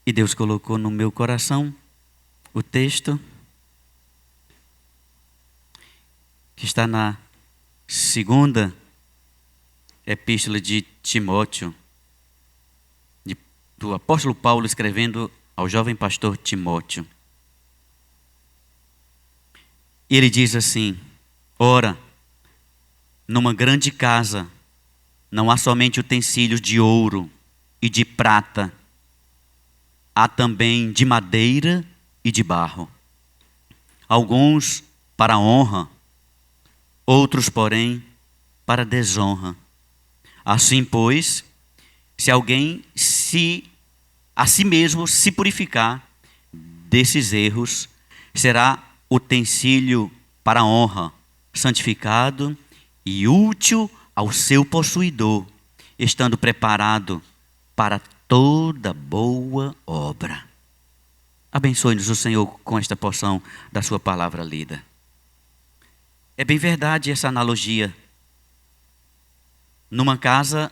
E Deus colocou no meu coração o texto que está na segunda epístola de Timóteo, do apóstolo Paulo escrevendo ao jovem pastor Timóteo. E ele diz assim: ora, numa grande casa não há somente utensílios de ouro e de prata, há também de madeira e de barro. Alguns para honra, outros, porém, para desonra. Assim, pois, se alguém a si mesmo se purificar desses erros, será utensílio para honra, santificado e útil ao seu possuidor, estando preparado para toda boa obra. Abençoe-nos o Senhor com esta porção da sua palavra lida. É bem verdade essa analogia. Numa casa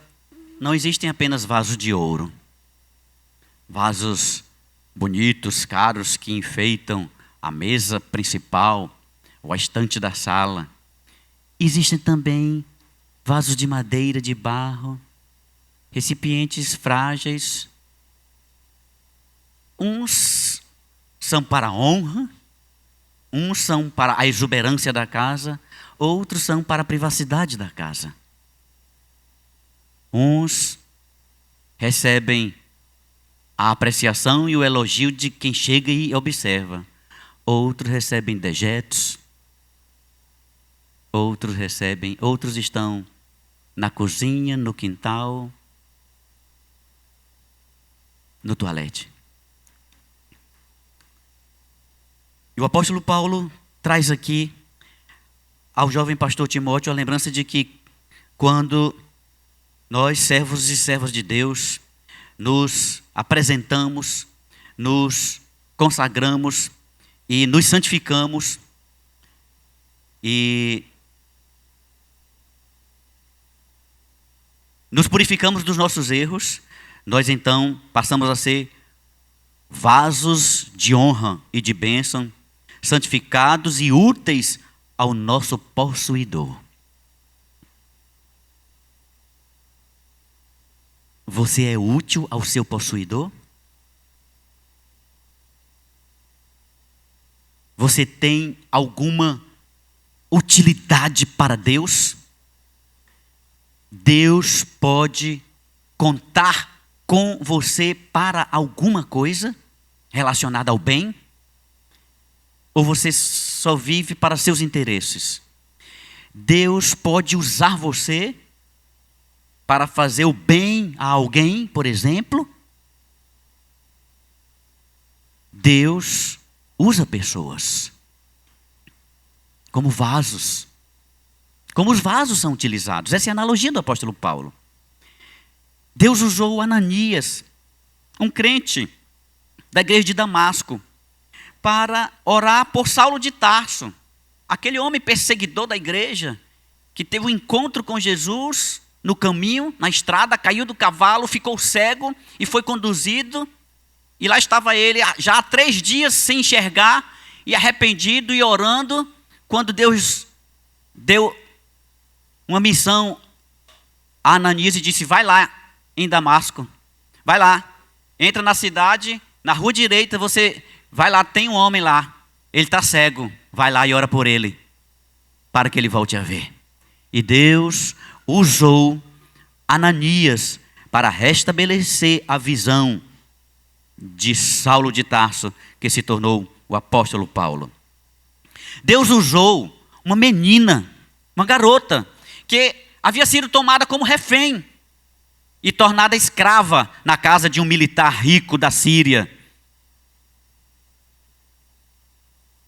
não existem apenas vasos de ouro, vasos bonitos, caros, que enfeitam a mesa principal ou a estante da sala. Existem também vasos de madeira, de barro, recipientes frágeis. Uns são para a honra, uns são para a exuberância da casa, outros são para a privacidade da casa. Uns recebem a apreciação e o elogio de quem chega e observa. Outros recebem dejetos. Outros estão na cozinha, no quintal, no toalete. E o apóstolo Paulo traz aqui ao jovem pastor Timóteo a lembrança de que quando nós, servos e servas de Deus, nos apresentamos, nos consagramos e nos santificamos e nos purificamos dos nossos erros, nós então passamos a ser vasos de honra e de bênção, santificados e úteis ao nosso possuidor. Você é útil ao seu possuidor? Você tem alguma utilidade para Deus? Deus pode contar com você para alguma coisa relacionada ao bem? Ou você só vive para seus interesses? Deus pode usar você para fazer o bem a alguém, por exemplo? Deus usa pessoas como vasos. Como os vasos são utilizados. Essa é a analogia do apóstolo Paulo. Deus usou Ananias, um crente da igreja de Damasco, para orar por Saulo de Tarso, aquele homem perseguidor da igreja, que teve um encontro com Jesus no caminho, na estrada, caiu do cavalo, ficou cego e foi conduzido. E lá estava ele, já há 3 dias sem enxergar, e arrependido e orando, quando Deus deu uma missão a Ananias e disse: vai lá em Damasco, vai lá, entra na cidade, na rua direita, você vai lá, tem um homem lá, ele está cego, vai lá e ora por ele, para que ele volte a ver. E Deus usou Ananias para restabelecer a visão de Saulo de Tarso, que se tornou o apóstolo Paulo. Deus usou uma menina, uma garota, que havia sido tomada como refém e tornada escrava na casa de um militar rico da Síria.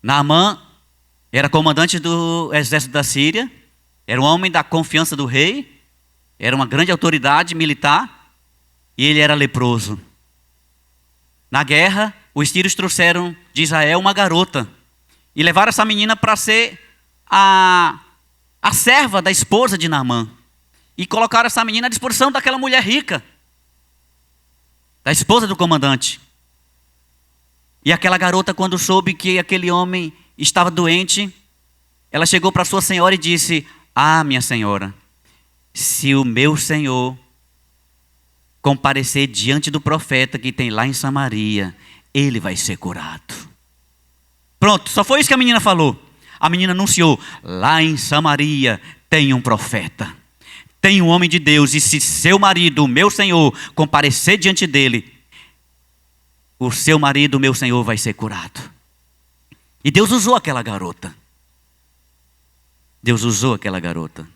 Naamã era comandante do exército da Síria, era um homem da confiança do rei, era uma grande autoridade militar, e ele era leproso. Na guerra, os sírios trouxeram de Israel uma garota e levaram essa menina para ser a serva da esposa de Naamã. E colocaram essa menina à disposição daquela mulher rica, da esposa do comandante. E aquela garota, quando soube que aquele homem estava doente, ela chegou para sua senhora e disse: ah, minha senhora, se o meu senhor comparecer diante do profeta que tem lá em Samaria, ele vai ser curado. Pronto, só foi isso que a menina falou. A menina anunciou: lá em Samaria tem um profeta, tem um homem de Deus, e se seu marido, o meu senhor, comparecer diante dele, o seu marido, o meu senhor, vai ser curado. E Deus usou aquela garota. Deus usou aquela garota.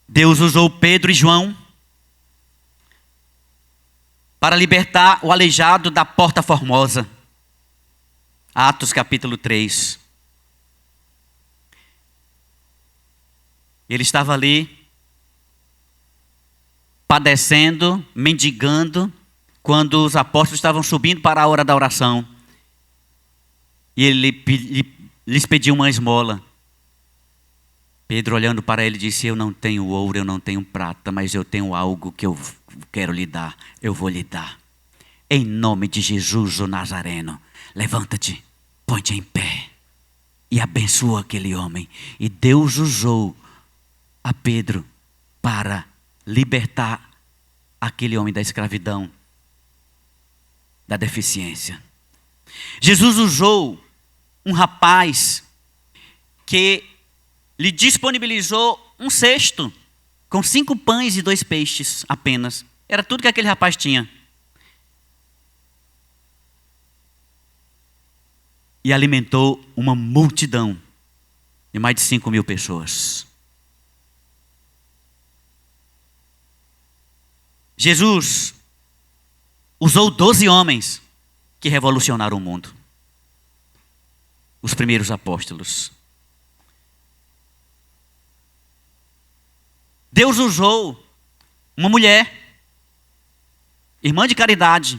Deus usou Pedro e João para libertar o aleijado da Porta Formosa. Atos capítulo 3. Ele estava ali, padecendo, mendigando, quando os apóstolos estavam subindo para a hora da oração. E ele lhes pediu uma esmola. Pedro, olhando para ele, disse: eu não tenho ouro, eu não tenho prata, mas eu tenho algo que eu quero lhe dar. Eu vou lhe dar. Em nome de Jesus, o Nazareno, levanta-te, põe-te em pé e abençoa aquele homem. E Deus usou a Pedro para libertar aquele homem da escravidão, da deficiência. Jesus usou um rapaz que lhe disponibilizou um cesto com 5 pães e 2 peixes apenas. Era tudo que aquele rapaz tinha. E alimentou uma multidão de mais de 5.000 pessoas. Jesus usou 12 homens que revolucionaram o mundo. Os primeiros apóstolos. Deus usou uma mulher, irmã de caridade,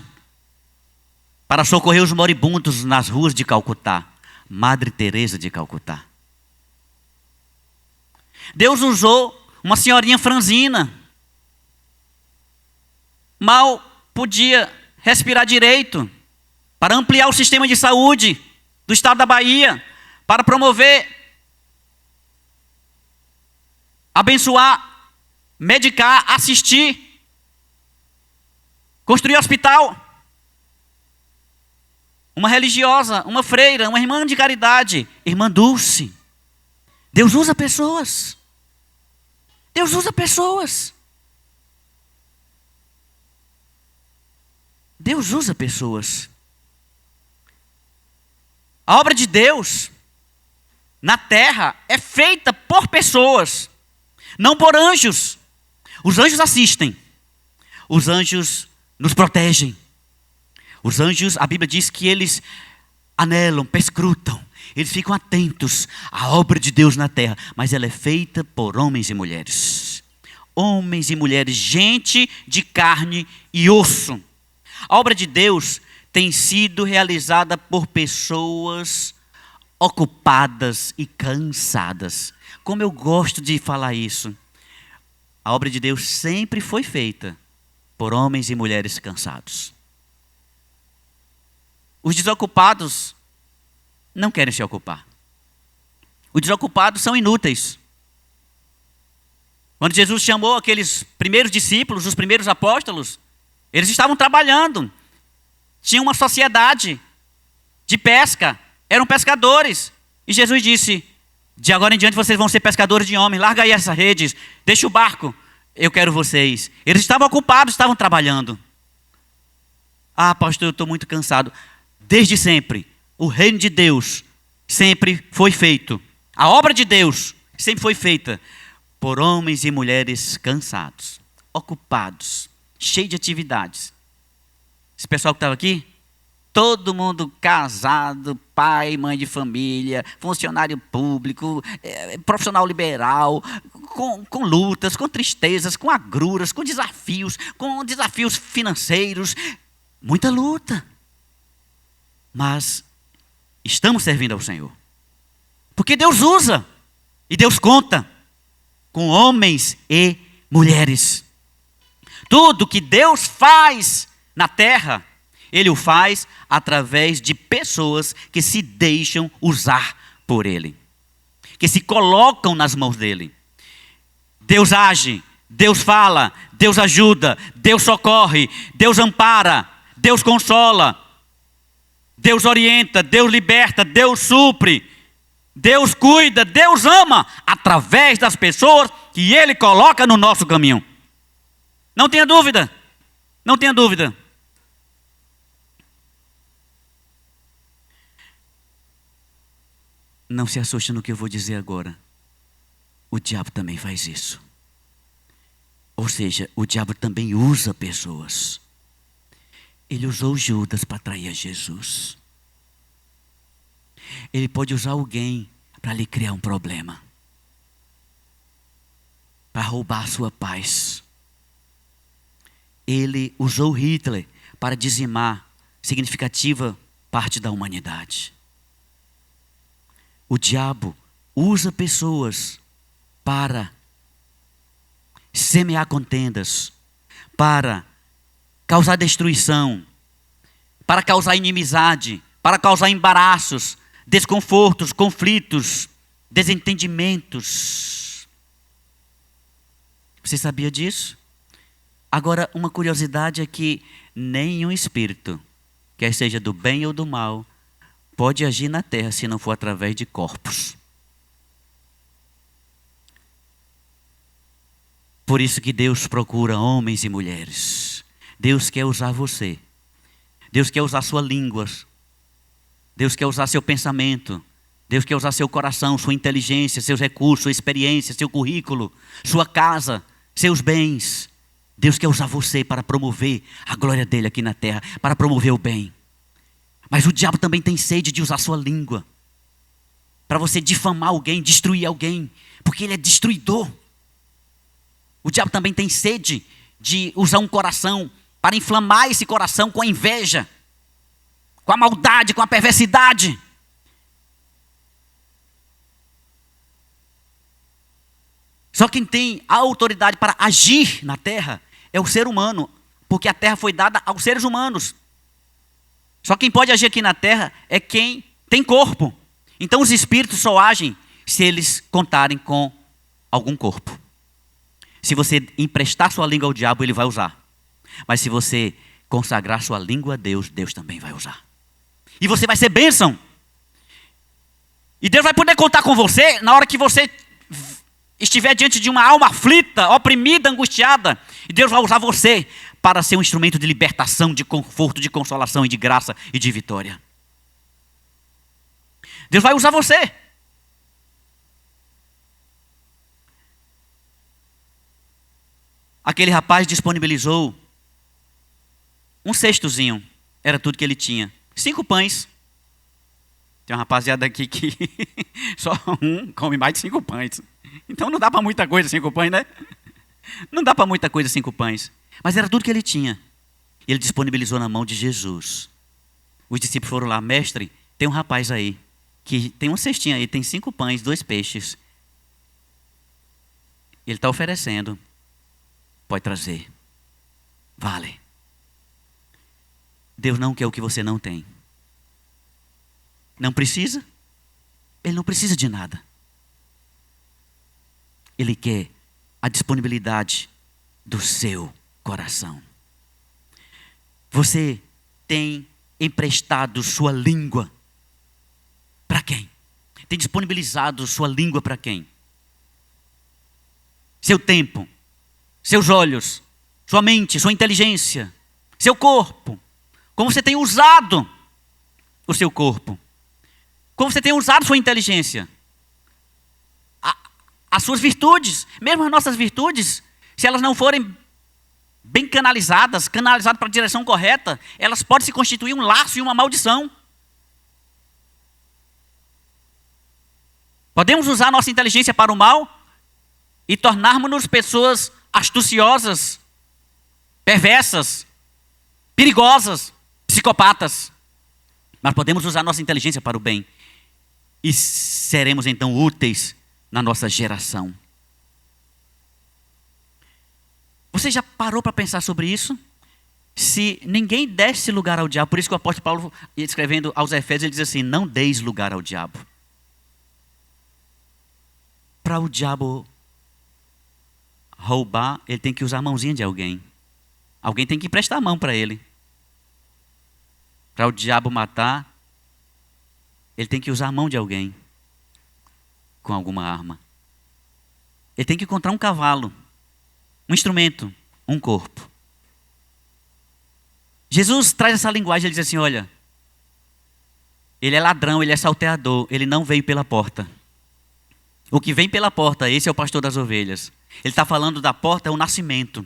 para socorrer os moribundos nas ruas de Calcutá. Madre Teresa de Calcutá. Deus usou uma senhorinha franzina, mal podia respirar direito, para ampliar o sistema de saúde do estado da Bahia, para promover, abençoar, medicar, assistir, construir hospital. Uma religiosa, uma freira, uma irmã de caridade, irmã Dulce. Deus usa pessoas. Deus usa pessoas. Deus usa pessoas. A obra de Deus na terra é feita por pessoas, não por anjos. Os anjos assistem. Os anjos nos protegem. Os anjos, a Bíblia diz que eles anelam, perscrutam. Eles ficam atentos à obra de Deus na terra. Mas ela é feita por homens e mulheres. Homens e mulheres, gente de carne e osso. A obra de Deus tem sido realizada por pessoas ocupadas e cansadas. Como eu gosto de falar isso. A obra de Deus sempre foi feita por homens e mulheres cansados. Os desocupados não querem se ocupar. Os desocupados são inúteis. Quando Jesus chamou aqueles primeiros discípulos, os primeiros apóstolos, eles estavam trabalhando. Tinha uma sociedade de pesca. Eram pescadores. E Jesus disse: de agora em diante vocês vão ser pescadores de homens. Larga aí essas redes. Deixa o barco. Eu quero vocês. Eles estavam ocupados, estavam trabalhando. Ah, pastor, eu estou muito cansado. Desde sempre, o reino de Deus sempre foi feito. A obra de Deus sempre foi feita por homens e mulheres cansados, ocupados, cheios de atividades. Esse pessoal que estava aqui, todo mundo casado, pai, mãe de família, funcionário público, profissional liberal, com lutas, com tristezas, com agruras, com desafios financeiros. Muita luta. Mas estamos servindo ao Senhor. Porque Deus usa e Deus conta com homens e mulheres. Tudo que Deus faz na terra, Ele o faz através de pessoas que se deixam usar por Ele, que se colocam nas mãos dEle. Deus age, Deus fala, Deus ajuda, Deus socorre, Deus ampara, Deus consola, Deus orienta, Deus liberta, Deus supre, Deus cuida, Deus ama, através das pessoas que Ele coloca no nosso caminho. Não tenha dúvida, não tenha dúvida. Não se assuste no que eu vou dizer agora. O diabo também faz isso. Ou seja, o diabo também usa pessoas. Ele usou Judas para trair a Jesus. Ele pode usar alguém para lhe criar um problema, para roubar a sua paz. Ele usou Hitler para dizimar significativa parte da humanidade. O diabo usa pessoas para semear contendas, para causar destruição, para causar inimizade, para causar embaraços, desconfortos, conflitos, desentendimentos. Você sabia disso? Agora, uma curiosidade é que nenhum espírito, quer seja do bem ou do mal, pode agir na terra se não for através de corpos. Por isso que Deus procura homens e mulheres. Deus quer usar você. Deus quer usar sua língua. Deus quer usar seu pensamento. Deus quer usar seu coração, sua inteligência, seus recursos, sua experiência, seu currículo, sua casa, seus bens. Deus quer usar você para promover a glória dele aqui na terra, para promover o bem. Mas o diabo também tem sede de usar sua língua para você difamar alguém, destruir alguém, porque ele é destruidor. O diabo também tem sede de usar um coração para inflamar esse coração com a inveja, com a maldade, com a perversidade. Só quem tem a autoridade para agir na terra é o ser humano, porque a terra foi dada aos seres humanos. Só quem pode agir aqui na terra é quem tem corpo. Então os espíritos só agem se eles contarem com algum corpo. Se você emprestar sua língua ao diabo, ele vai usar. Mas se você consagrar sua língua a Deus, Deus também vai usar. E você vai ser bênção. E Deus vai poder contar com você na hora que você estiver diante de uma alma aflita, oprimida, angustiada. E Deus vai usar você para ser um instrumento de libertação, de conforto, de consolação e de graça e de vitória. Deus vai usar você. Aquele rapaz disponibilizou um cestozinho, era tudo que ele tinha. 5 pães. Tem uma rapaziada aqui que só um come mais de 5 pães. Então não dá para muita coisa 5 pães, né? Não dá para muita coisa 5 pães. Mas era tudo que ele tinha. Ele disponibilizou na mão de Jesus. Os discípulos foram lá: mestre, tem um rapaz aí, que tem um cestinho aí, tem 5 pães, 2 peixes. Ele está oferecendo. Pode trazer. Vale. Deus não quer o que você não tem. Não precisa? Ele não precisa de nada. Ele quer a disponibilidade do seu coração. Você tem emprestado sua língua para quem? Tem disponibilizado sua língua para quem? Seu tempo, seus olhos, sua mente, sua inteligência, seu corpo. Como você tem usado o seu corpo? Como você tem usado sua inteligência? As suas virtudes, mesmo as nossas virtudes, se elas não forem bem canalizadas para a direção correta, elas podem se constituir um laço e uma maldição. Podemos usar nossa inteligência para o mal e tornarmos-nos pessoas astuciosas, perversas, perigosas, psicopatas. Mas podemos usar nossa inteligência para o bem e seremos então úteis na nossa geração. Você já parou para pensar sobre isso? Se ninguém desse lugar ao diabo, por isso que o apóstolo Paulo, escrevendo aos Efésios, ele diz assim: não deis lugar ao diabo. Para o diabo roubar, ele tem que usar a mãozinha de alguém. Alguém tem que emprestar a mão para ele. Para o diabo matar, ele tem que usar a mão de alguém com alguma arma. Ele tem que encontrar um cavalo, um instrumento, um corpo. Jesus traz essa linguagem, ele diz assim: olha, ele é ladrão, ele é salteador, ele não veio pela porta. O que vem pela porta, esse é o pastor das ovelhas. Ele está falando da porta, é o nascimento.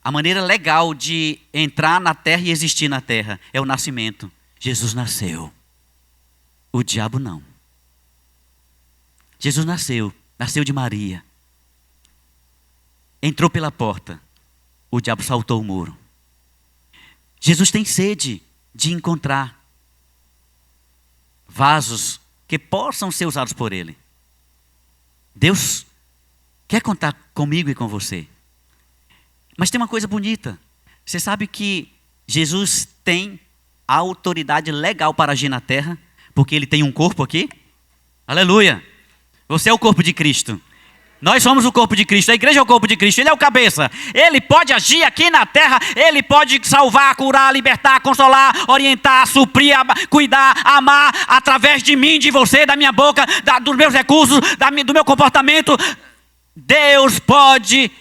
A maneira legal de entrar na terra e existir na terra é o nascimento. Jesus nasceu. O diabo não. Jesus nasceu de Maria. Entrou pela porta. O diabo saltou o muro. Jesus tem sede de encontrar vasos que possam ser usados por Ele. Deus quer contar comigo e com você. Mas tem uma coisa bonita. Você sabe que Jesus tem a autoridade legal para agir na terra, porque Ele tem um corpo aqui? Aleluia! Você é o corpo de Cristo. Nós somos o corpo de Cristo, a igreja é o corpo de Cristo, Ele é o cabeça. Ele pode agir aqui na terra, Ele pode salvar, curar, libertar, consolar, orientar, suprir, cuidar, amar, através de mim, de você, da minha boca, dos meus recursos, do meu comportamento. Deus pode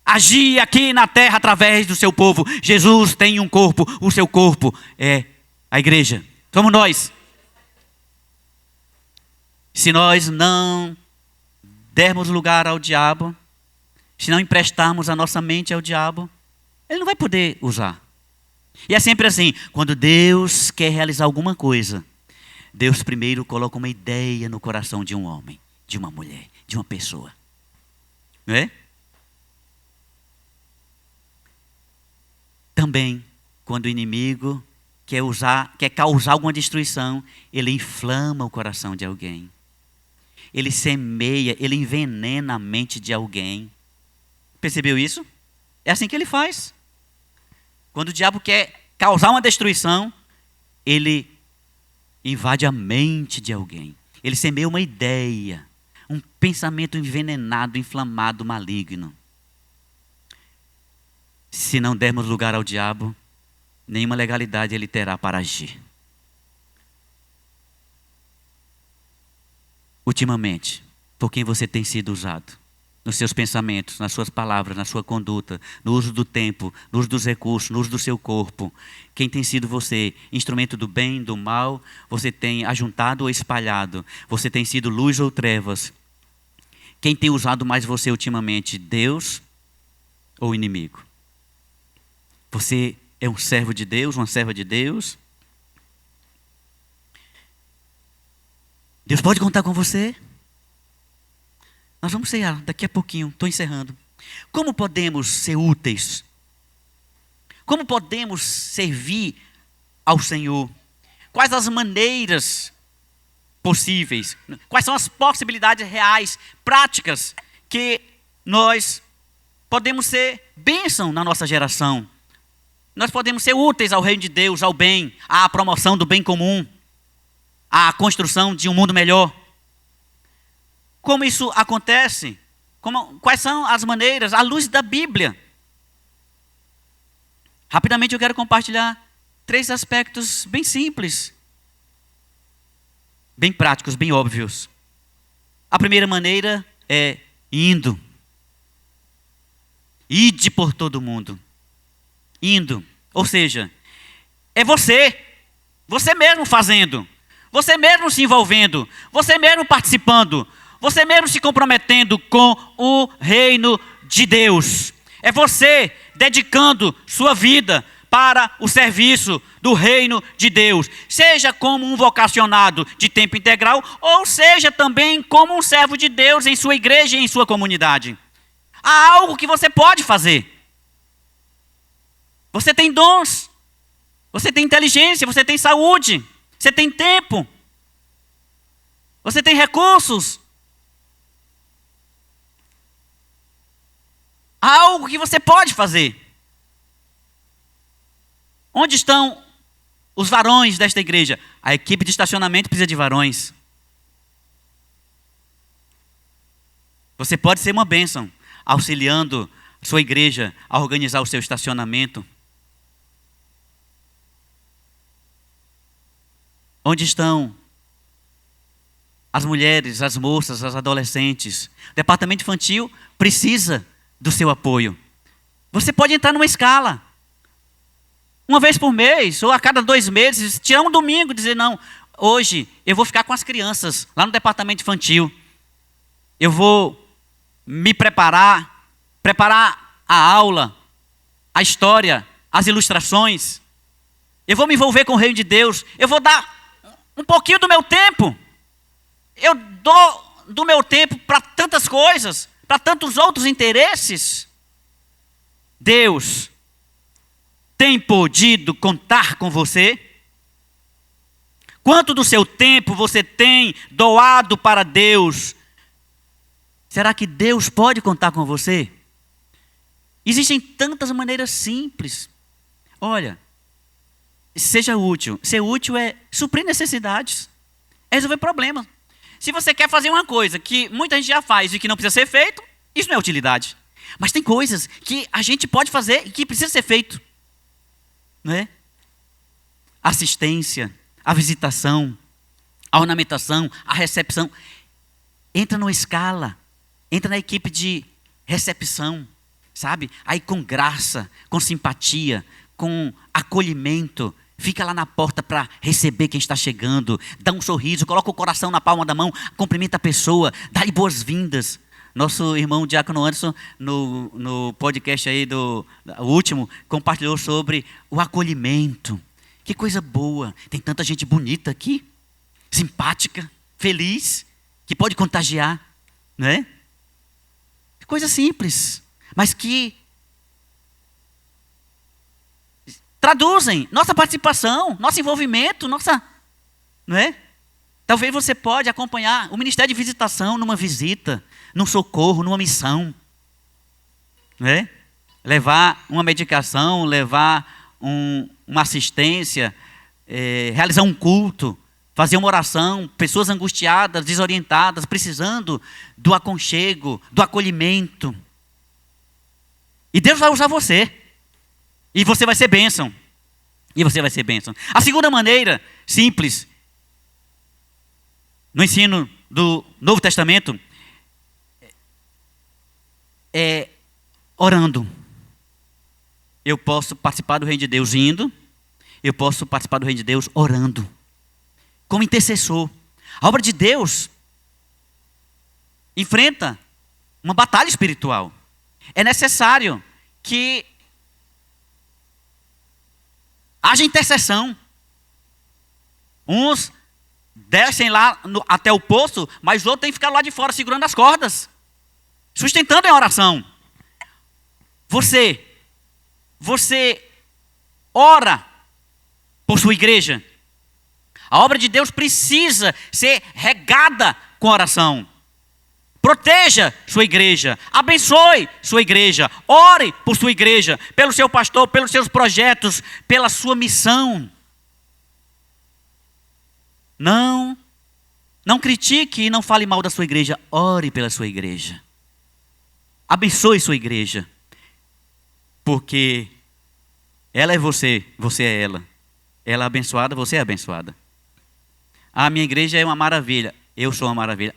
agir aqui na terra através do seu povo. Jesus tem um corpo, o seu corpo é a igreja. Somos nós. Se nós não dermos lugar ao diabo, se não emprestarmos a nossa mente ao diabo, ele não vai poder usar. E é sempre assim, quando Deus quer realizar alguma coisa, Deus primeiro coloca uma ideia no coração de um homem, de uma mulher, de uma pessoa. Não é? Também, quando o inimigo quer causar alguma destruição, ele inflama o coração de alguém. Ele semeia, ele envenena a mente de alguém. Percebeu isso? É assim que ele faz. Quando o diabo quer causar uma destruição, ele invade a mente de alguém. Ele semeia uma ideia, um pensamento envenenado, inflamado, maligno. Se não dermos lugar ao diabo, nenhuma legalidade ele terá para agir. Ultimamente, por quem você tem sido usado? Nos seus pensamentos, nas suas palavras, na sua conduta, no uso do tempo, no uso dos recursos, no uso do seu corpo. Quem tem sido você? Instrumento do bem, do mal? Você tem ajuntado ou espalhado? Você tem sido luz ou trevas? Quem tem usado mais você ultimamente? Deus ou o inimigo? Você é um servo de Deus, uma serva de Deus? Deus pode contar com você? Nós vamos cear daqui a pouquinho, estou encerrando. Como podemos ser úteis? Como podemos servir ao Senhor? Quais as maneiras possíveis? Quais são as possibilidades reais, práticas, que nós podemos ser bênção na nossa geração? Nós podemos ser úteis ao reino de Deus, ao bem, à promoção do bem comum, à construção de um mundo melhor. Como isso acontece? Quais são as maneiras, à luz da Bíblia? Rapidamente eu quero compartilhar 3 aspectos bem simples, bem práticos, bem óbvios. A primeira maneira é indo. Ide por todo mundo. Indo. Ou seja, é você mesmo fazendo, você mesmo se envolvendo, você mesmo participando, você mesmo se comprometendo com o reino de Deus. É você dedicando sua vida para o serviço do reino de Deus. Seja como um vocacionado de tempo integral, ou seja também como um servo de Deus em sua igreja e em sua comunidade. Há algo que você pode fazer. Você tem dons, você tem inteligência, você tem saúde, você tem tempo, você tem recursos. Há algo que você pode fazer. Onde estão os varões desta igreja? A equipe de estacionamento precisa de varões. Você pode ser uma bênção, auxiliando sua igreja a organizar o seu estacionamento. Onde estão as mulheres, as moças, as adolescentes? O departamento infantil precisa do seu apoio. Você pode entrar numa escala. Uma vez por mês, ou a cada 2 meses, tirar um domingo e dizer, não, hoje eu vou ficar com as crianças lá no departamento infantil. Eu vou me preparar a aula, a história, as ilustrações. Eu vou me envolver com o reino de Deus. Eu vou dar um pouquinho do meu tempo. Eu dou do meu tempo para tantas coisas, para tantos outros interesses. Deus tem podido contar com você? Quanto do seu tempo você tem doado para Deus? Será que Deus pode contar com você? Existem tantas maneiras simples. Olha, seja útil. Ser útil é suprir necessidades, é resolver problemas. Se você quer fazer uma coisa que muita gente já faz e que não precisa ser feito, isso não é utilidade. Mas tem coisas que a gente pode fazer e que precisa ser feito. Não é? Assistência, a visitação, a ornamentação, a recepção. Entra numa escala, entra na equipe de recepção, sabe? Aí com graça, com simpatia, com acolhimento, fica lá na porta para receber quem está chegando, dá um sorriso, coloca o coração na palma da mão, cumprimenta a pessoa, dá-lhe boas-vindas. Nosso irmão Diácono Anderson, no podcast aí do último, compartilhou sobre o acolhimento. Que coisa boa. Tem tanta gente bonita aqui, simpática, feliz, que pode contagiar, não é? Coisa simples, mas que traduzem nossa participação, nosso envolvimento, não é? Talvez você pode acompanhar o ministério de visitação numa visita, num socorro, numa missão. Não é? Levar uma medicação, levar uma assistência, realizar um culto, fazer uma oração, pessoas angustiadas, desorientadas, precisando do aconchego, do acolhimento. E Deus vai usar você. E você vai ser bênção. E você vai ser bênção. A segunda maneira, simples, no ensino do Novo Testamento, é orando. Eu posso participar do reino de Deus indo, eu posso participar do reino de Deus orando, como intercessor. A obra de Deus enfrenta uma batalha espiritual. É necessário que haja intercessão. Uns descem lá até o poço, mas os outros têm que ficar lá de fora segurando as cordas, sustentando a oração. Você ora por sua igreja. A obra de Deus precisa ser regada com oração. Proteja sua igreja, abençoe sua igreja, ore por sua igreja, pelo seu pastor, pelos seus projetos, pela sua missão. Não critique e não fale mal da sua igreja, ore pela sua igreja. Abençoe sua igreja, porque ela é você, você é ela. Ela é abençoada, você é abençoada. A minha igreja é uma maravilha, eu sou uma maravilha.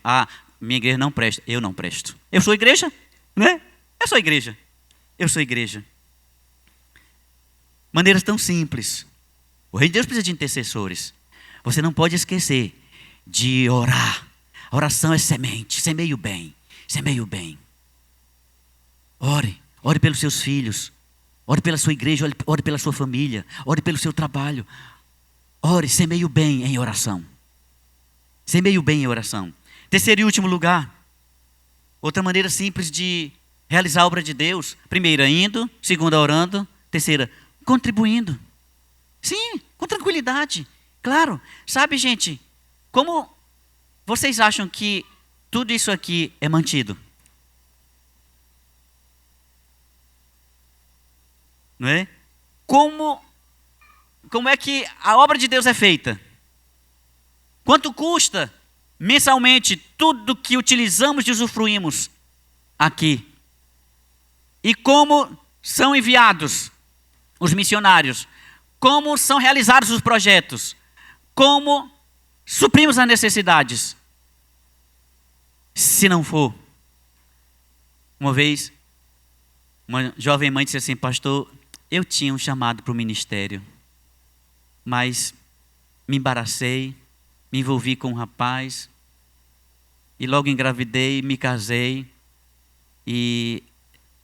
Minha igreja não presta, eu não presto. Eu sou igreja, né? Eu sou igreja. Eu sou igreja. Maneiras tão simples. O reino de Deus precisa de intercessores. Você não pode esquecer de orar. A oração é semente, semeie o bem, semeie o bem. Ore pelos seus filhos, ore pela sua igreja, ore pela sua família, ore pelo seu trabalho. Ore, semeie o bem em oração. Semeie o bem em oração. Terceiro e último lugar, outra maneira simples de realizar a obra de Deus. Primeira, indo. Segunda, orando. Terceira, contribuindo. Sim, com tranquilidade. Claro, sabe, gente, como vocês acham que tudo isso aqui é mantido? Não é? Como como é que a obra de Deus é feita? Quanto custa mensalmente tudo que utilizamos e usufruímos aqui? E como são enviados os missionários? Como são realizados os projetos? Como suprimos as necessidades? Se não for, uma vez, uma jovem mãe disse assim: pastor, eu tinha um chamado para o ministério, mas me embaracei, me envolvi com um rapaz, e logo engravidei, me casei, e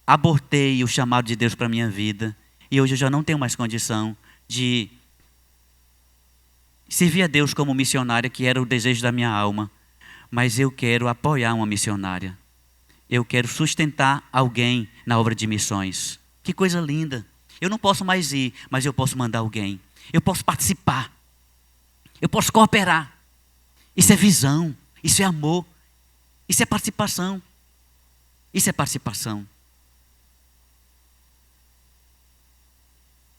abortei o chamado de Deus para a minha vida, e hoje eu já não tenho mais condição de servir a Deus como missionária, que era o desejo da minha alma, mas eu quero apoiar uma missionária. Eu quero sustentar alguém na obra de missões. Que coisa linda. Eu não posso mais ir, mas eu posso mandar alguém. Eu posso participar. Eu posso cooperar. Isso é visão. Isso é amor. Isso é participação. Isso é participação.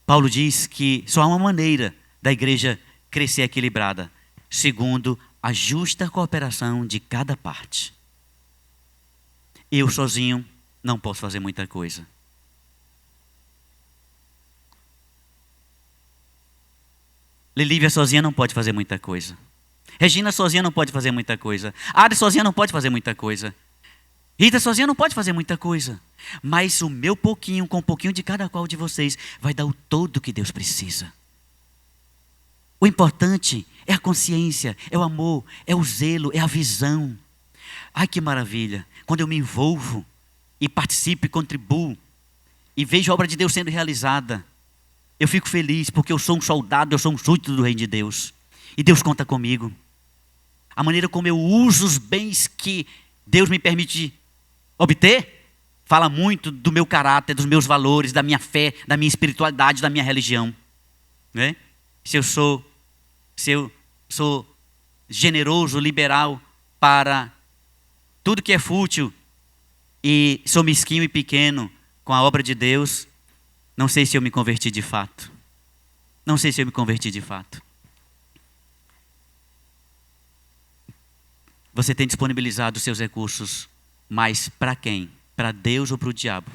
Paulo diz que só há uma maneira da igreja crescer equilibrada, segundo a justa cooperação de cada parte. Eu sozinho não posso fazer muita coisa. Lelívia sozinha não pode fazer muita coisa. Regina sozinha não pode fazer muita coisa. Ari sozinha não pode fazer muita coisa. Rita sozinha não pode fazer muita coisa. Mas o meu pouquinho, com um pouquinho de cada qual de vocês, vai dar o todo que Deus precisa. O importante é a consciência, é o amor, é o zelo, é a visão. Ai, que maravilha. Quando eu me envolvo e participo e contribuo e vejo a obra de Deus sendo realizada, eu fico feliz porque eu sou um soldado, eu sou um súdito do reino de Deus. E Deus conta comigo. A maneira como eu uso os bens que Deus me permite obter, fala muito do meu caráter, dos meus valores, da minha fé, da minha espiritualidade, da minha religião. Né? Se eu sou generoso, liberal para tudo que é fútil e sou mesquinho e pequeno com a obra de Deus, não sei se eu me converti de fato. Não sei se eu me converti de fato. Você tem disponibilizado os seus recursos, mas para quem? Para Deus ou para o diabo?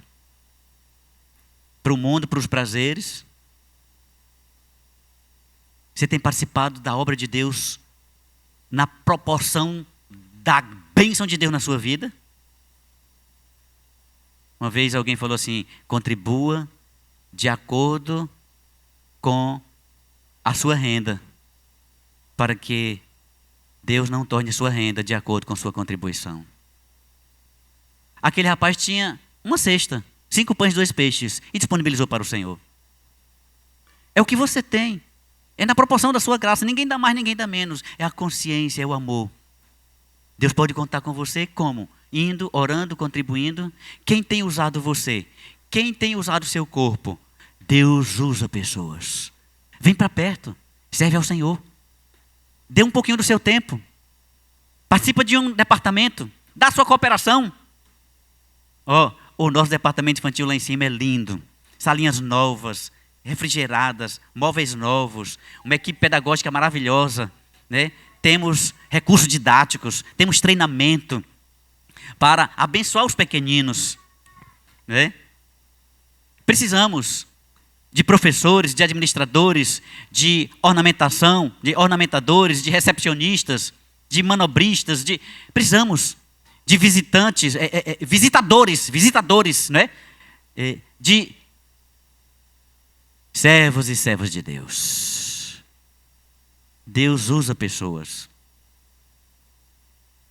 Para o mundo, para os prazeres? Você tem participado da obra de Deus na proporção da bênção de Deus na sua vida? Uma vez alguém falou assim: contribua de acordo com a sua renda, para que Deus não torne sua renda de acordo com sua contribuição. Aquele rapaz tinha uma cesta, 5 pães e 2 peixes, e disponibilizou para o Senhor. É o que você tem. É na proporção da sua graça. Ninguém dá mais, ninguém dá menos. É a consciência, é o amor. Deus pode contar com você como? Indo, orando, contribuindo. Quem tem usado você? Quem tem usado o seu corpo? Deus usa pessoas. Vem para perto. Serve ao Senhor. Dê um pouquinho do seu tempo. Participa de um departamento. Dá sua cooperação. O nosso departamento infantil lá em cima é lindo. Salinhas novas, refrigeradas, móveis novos, uma equipe pedagógica maravilhosa, né? Temos recursos didáticos, temos treinamento para abençoar os pequeninos, né? Precisamos de professores, de administradores, de ornamentação, de ornamentadores, de recepcionistas, de manobristas, precisamos de visitantes, visitadores, né? De servos e servas de Deus. Deus usa pessoas.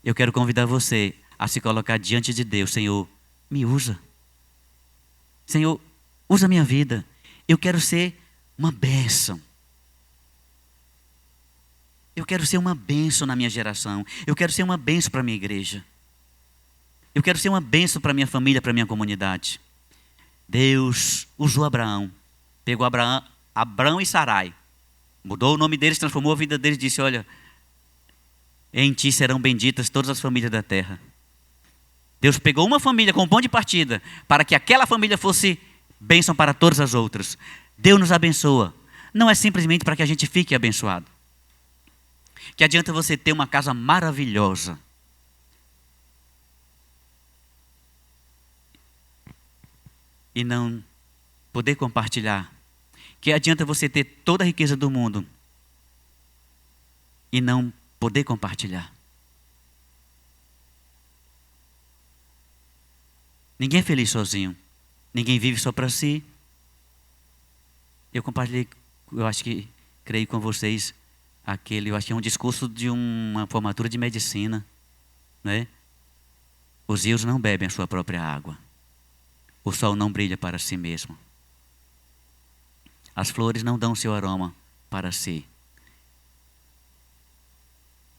Eu quero convidar você a se colocar diante de Deus. Senhor, me usa. Senhor, usa a minha vida. Eu quero ser uma bênção. Eu quero ser uma bênção na minha geração. Eu quero ser uma bênção para a minha igreja. Eu quero ser uma bênção para a minha família, para a minha comunidade. Deus usou Abraão. Pegou Abraão e Sarai. Mudou o nome deles, transformou a vida deles e disse: olha, em ti serão benditas todas as famílias da terra. Deus pegou uma família com um ponto de partida para que aquela família fosse bênção para todas as outras. Deus nos abençoa não é simplesmente para que a gente fique abençoado. Que adianta você ter uma casa maravilhosa e não poder compartilhar? Que adianta você ter toda a riqueza do mundo e não poder compartilhar? Ninguém é feliz sozinho. Ninguém vive só para si. Eu compartilhei, creio com vocês, eu acho que é um discurso de uma formatura de medicina, né? Os rios não bebem a sua própria água. O sol não brilha para si mesmo. As flores não dão seu aroma para si.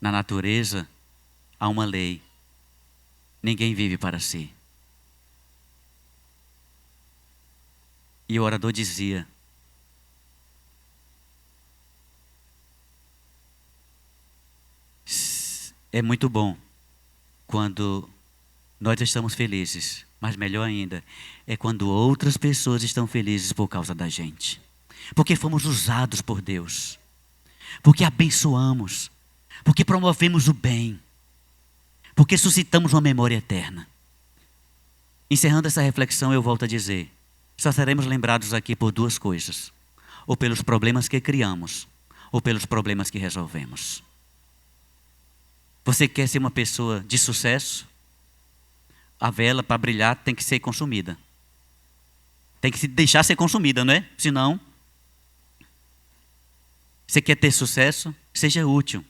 Na natureza há uma lei. Ninguém vive para si. E o orador dizia: é muito bom quando nós estamos felizes, mas melhor ainda é quando outras pessoas estão felizes por causa da gente. Porque fomos usados por Deus, porque abençoamos, porque promovemos o bem, porque suscitamos uma memória eterna. Encerrando essa reflexão, eu volto a dizer: só seremos lembrados aqui por duas coisas: ou pelos problemas que criamos, ou pelos problemas que resolvemos. Você quer ser uma pessoa de sucesso? A vela, para brilhar, tem que ser consumida. Tem que se deixar ser consumida, não é? Senão, você quer ter sucesso? Seja útil.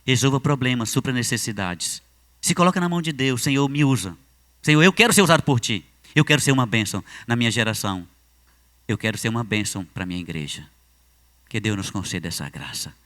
Resolva problemas, supra necessidades. Se coloca na mão de Deus: Senhor, me usa. Senhor, eu quero ser usado por Ti. Eu quero ser uma bênção na minha geração. Eu quero ser uma bênção para a minha igreja. Que Deus nos conceda essa graça.